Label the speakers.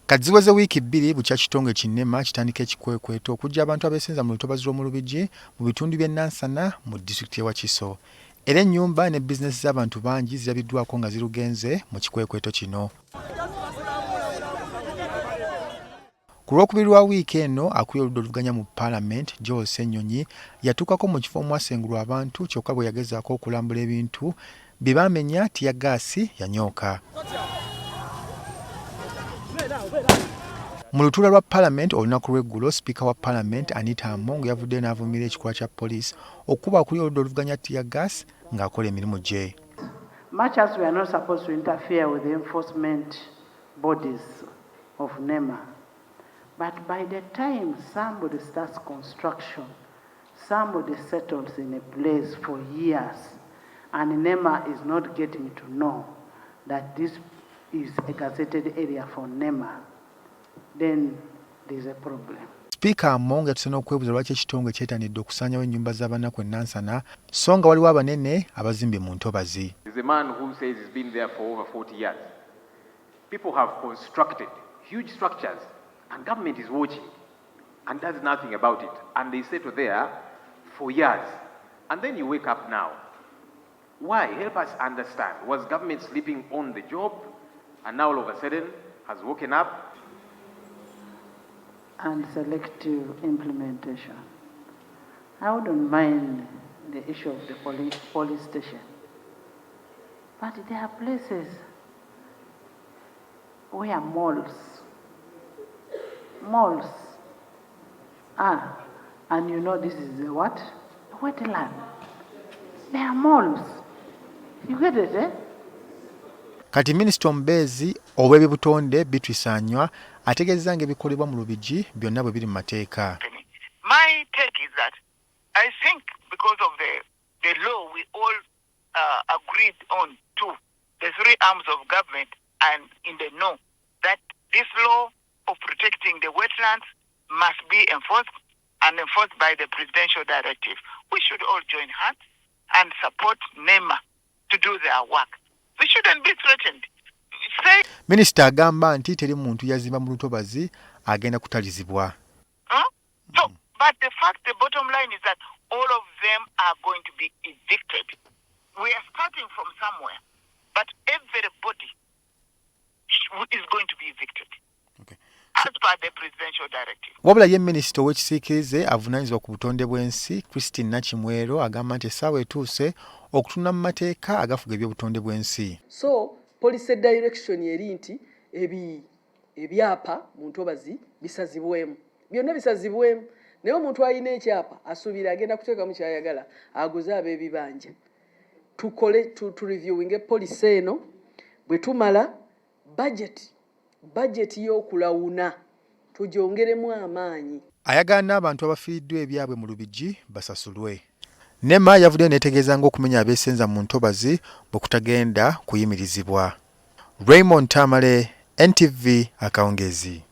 Speaker 1: Kadziweze wiiki 2 bukya kitonge Kinema kitandika ekikwekweto okujja abantu abeesenza mu lutobazi lw'omu Lubigi mu bitundu by'e Nansana mu disitulikiti y'e Wakiso. Era ennyumba ne bizinesi z'abantu bangi zirabiddwako nga zirugenze mu kikwekweto kino. Ku lwokubiri lwa wiiki eno akuye oludda oluvuganya mu Parliament Joel Ssenyonyi yatuukako mu kifo omwasengulwa abantu kyokka bwe yagezaako okulambula ebintu bye baamenya tiyagaasi yanyooka. Mu lutuula lwa Parliament olunaku lw'eggulo Sipiika wa Parliament Anita Among yavuddeyo n'avumirira ekikolwa kya poliisi okuba akuli oludda oluvuganya tiyagaasi ng'akola emirimu gye.
Speaker 2: Much as we are not supposed to interfere with the enforcement bodies of NEMA, but by the time somebody starts construction, somebody settles in a place for years, and NEMA is not getting to know that this is a gazetted area for NEMA, then there's a problem.
Speaker 1: Sipiika Among yatuse n'okwebuuza lwaki ekitongole kyetanidde okusaanyawo ennyumba z'abanaku e Nansana so nga waliwo abanene abazimbye mu ntobazi.
Speaker 3: There's a man who says he's been there for over 40 years. People have constructed huge structures and government is watching and does nothing about it. And they settle there for years. And then you wake up now. Why? Help us understand. Was government sleeping on the job and now all of a sudden has woken up?
Speaker 2: And selective implementation. I wouldn't mind the issue of the police station. But there are places where malls are, and you know this is a what? A wetland. There are malls. You get it, eh?
Speaker 1: Kati Minisita omubeezi ow'eby'obutonde Beatrice Anywa ategeezezza ng'ebikolebwa mu Lubigi byonna bwe biri mu mateeka.
Speaker 4: My take is that I think because of the law we all agreed on to, the three arms of government and in the know that this law of protecting the wetlands must be enforced and enforced by the presidential directive. We should all join hands and support NEMA to do their work. We shouldn't be threatened.
Speaker 1: Minisita agamba nti teri muntu yazimba mu lutobazi agenda kutalizibwa.
Speaker 4: But the fact, the bottom line is that all of them are going to be evicted. We are starting from somewhere, but everybody is going to be evicted.
Speaker 1: Okay.
Speaker 4: As per the presidential directive.
Speaker 1: Wabula ye minisita ow'ekisiikirize avunaanyizibwa ku butonde bw'ensi Christine Nakimwero agamba nti essaawa etuuse okutunda mu mateeka agafuga eby'obutonde bw'ensi.
Speaker 5: So policy direction eri nti ebyapa mu ntobazi bisazibwemu. Byonna bisazibwemu. Naye omuntu alina ekyapa asuubira agenda kuteekamu ky'ayagala aguze ab'ebibanja. Tukole tu reviewing policy eno bwe tumala budget y'okulawuna tugyongeremu amaanyi.
Speaker 1: Ayagala n'abantu abafiiriddwa ebyabwe mu Lubigi basasulwe. NEMA yavuddeyo n'etegeeza ng'okumenya abeesenza mu ntobazi bwe kutagenda kuyimirizibwa. Raymond Tamale, NTV Akawungezi.